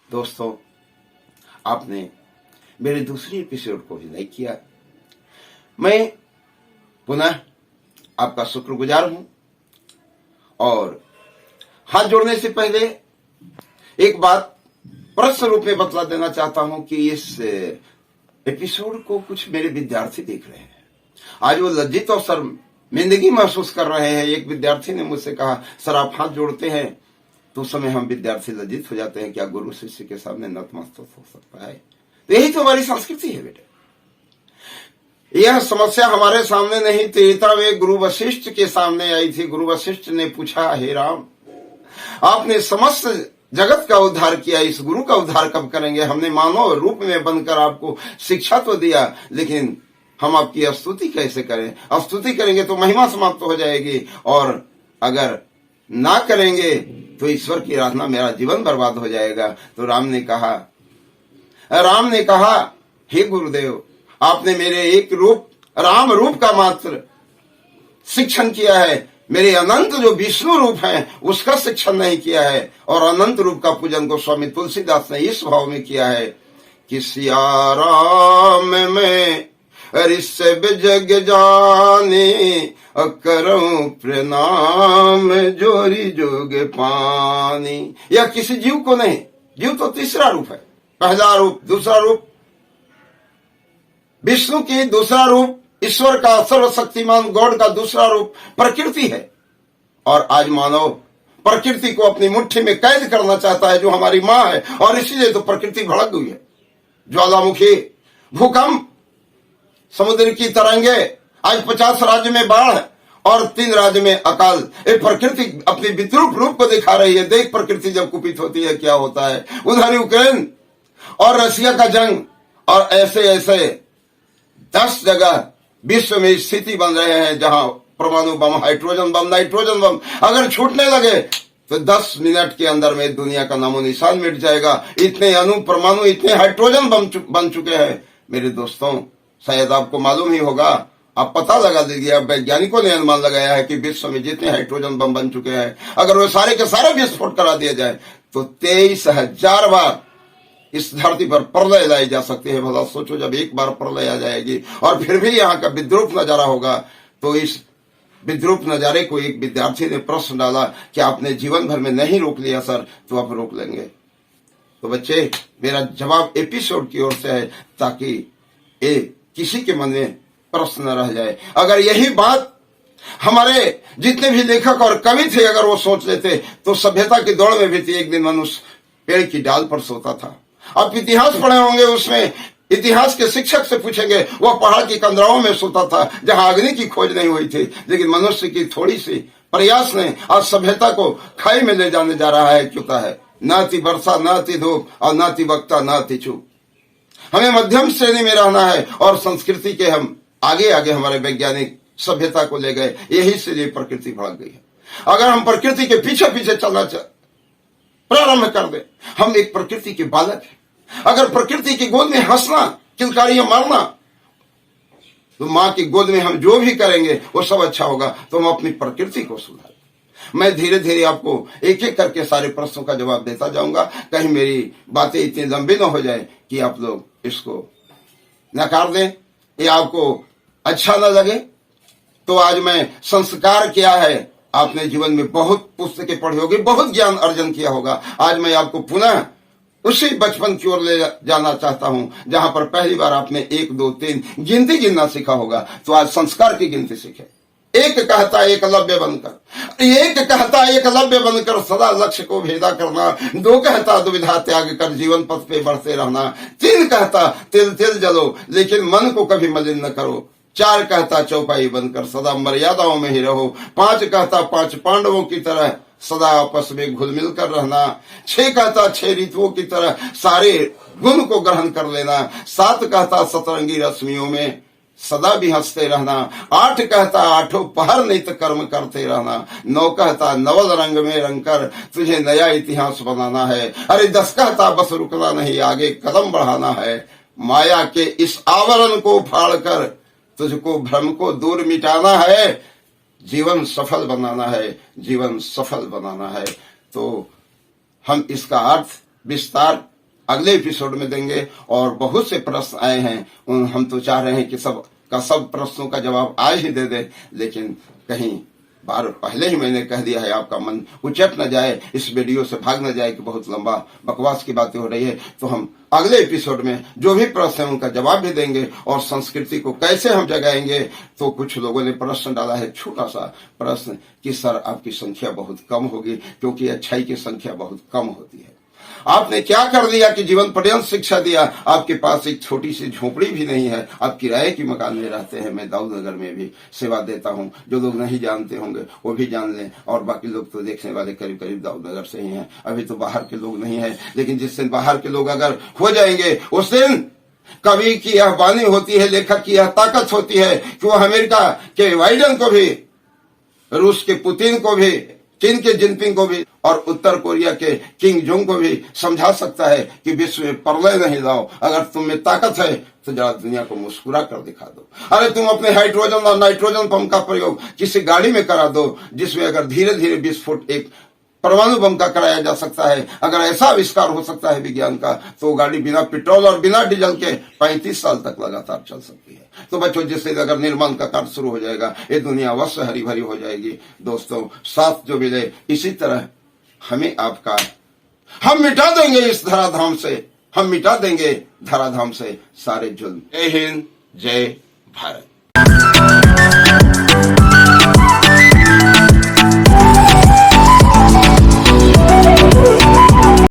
दोस्तों, आपने मेरे दूसरी एपिसोड को भी लाइक किया। मैं पुनः आपका शुक्रगुजार हूं और हाथ जोड़ने से पहले एक बात प्रश्न रूप में बतला देना चाहता हूं कि इस एपिसोड को कुछ मेरे विद्यार्थी देख रहे हैं। आज वो लज्जित और शर्मिंदगी महसूस कर रहे हैं। एक विद्यार्थी ने मुझसे कहा, सर आप हाथ जोड़ते हैं तो उस समय हम विद्यार्थी लज्जित हो जाते हैं, क्या गुरु शिष्य के सामने नतमस्तक हो सकता है? तो यही तो हमारी संस्कृति है बेटे। यह समस्या हमारे सामने नहीं, त्रेता में गुरु वशिष्ठ के सामने आई थी। गुरु वशिष्ठ ने पूछा, हे राम, आपने समस्त जगत का उद्धार किया, इस गुरु का उद्धार कब करेंगे? हमने मानव रूप में बनकर आपको शिक्षा तो दिया, लेकिन हम आपकी स्तुति कैसे करें? स्तुति करेंगे तो महिमा समाप्त हो जाएगी, और अगर ना करेंगे तो ईश्वर की आराधना, मेरा जीवन बर्बाद हो जाएगा। तो राम ने कहा, हे गुरुदेव, आपने मेरे एक रूप, राम रूप का मात्र शिक्षण किया है, मेरे अनंत जो विष्णु रूप है उसका शिक्षण नहीं किया है। और अनंत रूप का पूजन को स्वामी तुलसीदास ने इस भाव में किया है कि सिया राम में ऋषभ जग जाने, करऊं प्रणाम जोरी जोग पानी। यह किसी जीव को नहीं, जीव तो तीसरा रूप है, पहला रूप, दूसरा रूप विष्णु की, दूसरा रूप ईश्वर का, सर्वशक्तिमान गॉड का दूसरा रूप प्रकृति है। और आज मानव प्रकृति को अपनी मुट्ठी में कैद करना चाहता है, जो हमारी मां है, और इसीलिए तो प्रकृति भड़क गई है। ज्वालामुखी, भूकंप, समुद्र की तरंगे, आज 50 राज्य में बाढ़ और 3 राज्य में अकाल। ये प्रकृति अपनी विद्रूप रूप को दिखा रही है। देख प्रकृति जब कुपित होती है क्या होता है। उधर यूक्रेन और रशिया का जंग, और ऐसे ऐसे 10 जगह विश्व में स्थिति बन रहे हैं जहां परमाणु बम, हाइड्रोजन बम, नाइट्रोजन बम अगर छूटने लगे तो 10 मिनट के अंदर में दुनिया का नामो निशान मिट जाएगा। इतने अणु, परमाणु, इतने हाइड्रोजन बम बन चुके हैं मेरे दोस्तों। शायद आपको मालूम ही होगा, आप पता लगा दीजिए, वैज्ञानिकों ने अनुमान लगाया है कि विश्व में जितने हाइड्रोजन बम बन चुके हैं, अगर वो सारे के सारे विस्फोट करा दिया जाए तो 23,000 बार इस धरती पर प्रलय लाई जा सकती है। भला सोचो, जब एक बार प्रलय आ जाएगी और फिर भी यहाँ का विद्रूप नजारा होगा। तो इस विद्रूप नजारे को एक विद्यार्थी ने प्रश्न डाला कि आपने जीवन भर में नहीं रोक लिया सर, तो आप रोक लेंगे? तो बच्चे, मेरा जवाब एपिसोड की ओर से है, ताकि ये किसी के मन में प्रश्न न रह जाए। अगर यही बात हमारे जितने भी लेखक और कवि थे, अगर वो सोच लेते, तो सभ्यता की दौड़ में भी थी। एक दिन मनुष्य पेड़ की डाल पर सोता था। आप इतिहास पढ़े होंगे, उसमें इतिहास के शिक्षक से पूछेंगे, वह पहाड़ की कंदराओं में सोता था जहां अग्नि की खोज नहीं हुई थी। लेकिन मनुष्य की थोड़ी सी प्रयास ने आज सभ्यता को खाई में ले जाने जा रहा है। क्यों है? न थी वर्षा, न थी धूप, और न थी वक्ता, न थी चूप। हमें मध्यम श्रेणी में रहना है, और संस्कृति के हम आगे आगे हमारे वैज्ञानिक सभ्यता को ले गए। यही से ये प्रकृति भड़क गई है। अगर हम प्रकृति के पीछे पीछे चलना प्रारंभ कर दे, हम एक प्रकृति के बालक हैं। अगर प्रकृति की गोद में हंसना, किलकारियां मारना, तो मां की गोद में हम जो भी करेंगे वो सब अच्छा होगा। तो हम अपनी प्रकृति को सुधारें। मैं धीरे धीरे आपको एक एक करके सारे प्रश्नों का जवाब देता जाऊंगा। कहीं मेरी बातें इतनी लंबी न हो जाए कि आप लोग इसको नकार दें या आपको अच्छा न लगे। तो आज मैं संस्कार क्या है, आपने जीवन में बहुत पुस्तकें पढ़ी होगी, बहुत ज्ञान अर्जन किया होगा। आज मैं आपको पुनः उसी बचपन की ओर ले जाना चाहता हूं जहां पर पहली बार आपने 1, 2, 3 गिनती गिनना सीखा होगा। तो आज संस्कार की गिनती सीखे। एक कहता एकलव्य बनकर, एक कहता एकलव्य बनकर सदा लक्ष्य को भेदा करना। 2 कहता दुविधा त्याग कर जीवन पथ पे बढ़ते रहना। 3 कहता तिल तिल जलो लेकिन मन को कभी मलिन न करो। 4 कहता चौपाई बनकर सदा मर्यादाओं में ही रहो। 5 कहता 5 पांडवों की तरह सदा आपस में घुल मिल कर रहना। 6 कहता 6 ऋतुओं की तरह सारे गुण को ग्रहण कर लेना। 7 कहता सतरंगी रश्मियों में सदा भी हंसते रहना। 8 कहता 8 पहर नित कर्म करते रहना। 9 कहता नवल रंग में रंगकर तुझे नया इतिहास बनाना है। अरे 10 कहता बस रुकना नहीं, आगे कदम बढ़ाना है। माया के इस आवरण को फाड़कर तुझको भ्रम को दूर मिटाना है। जीवन सफल बनाना है, जीवन सफल बनाना है। तो हम इसका अर्थ विस्तार अगले एपिसोड में देंगे। और बहुत से प्रश्न आए हैं, हम तो चाह रहे हैं कि सब का सब प्रश्नों का जवाब आज ही दे दे, लेकिन कहीं बार पहले ही मैंने कह दिया है, आपका मन उचट न जाए, इस वीडियो से भाग न जाए कि बहुत लंबा बकवास की बातें हो रही है। तो हम अगले एपिसोड में जो भी प्रश्न है उनका जवाब भी देंगे और संस्कृति को कैसे हम जगाएंगे। तो कुछ लोगों ने प्रश्न डाला है, छोटा सा प्रश्न, कि सर आपकी संख्या बहुत कम होगी क्योंकि अच्छाई की संख्या बहुत कम होती है। आपने क्या कर दिया कि जीवन पर्यंत शिक्षा दिया, आपके पास एक छोटी सी झोपड़ी भी नहीं है, आप किराए की मकान में रहते हैं। मैं दाऊद नगर में भी सेवा देता हूं, जो लोग नहीं जानते होंगे वो भी जान लें, और बाकी लोग तो देखने वाले करीब करीब दाऊद नगर से ही हैं। अभी तो बाहर के लोग नहीं है, लेकिन जिस दिन बाहर के लोग अगर हो जाएंगे उस दिन कवि की यह वाणी होती है, लेखक की यह ताकत होती है कि वह अमेरिका के बाइडेन को भी, रूस के पुतिन को भी, चीन के जिनपिंग को भी और उत्तर कोरिया के किंग जोंग को भी समझा सकता है कि विश्व में प्रलय नहीं लाओ। अगर तुम में ताकत है तो जरा दुनिया को मुस्कुरा कर दिखा दो। अरे तुम अपने हाइड्रोजन और नाइट्रोजन पंप का प्रयोग किसी गाड़ी में करा दो, जिसमें अगर धीरे धीरे विस्फोट एक परमाणु बम का कराया जा सकता है। अगर ऐसा आविष्कार हो सकता है विज्ञान का, तो गाड़ी बिना पेट्रोल और बिना डीजल के 35 साल तक लगातार चल सकती है। तो बच्चों, जिससे अगर निर्माण का कार्य शुरू हो जाएगा, ये दुनिया अवश्य हरी भरी हो जाएगी। दोस्तों, साथ जो मिले, इसी तरह हमें आपका, हम मिटा देंगे इस धराधाम से, हम मिटा देंगे धराधाम से सारे जुल्म। जय हिंद, जय भारत।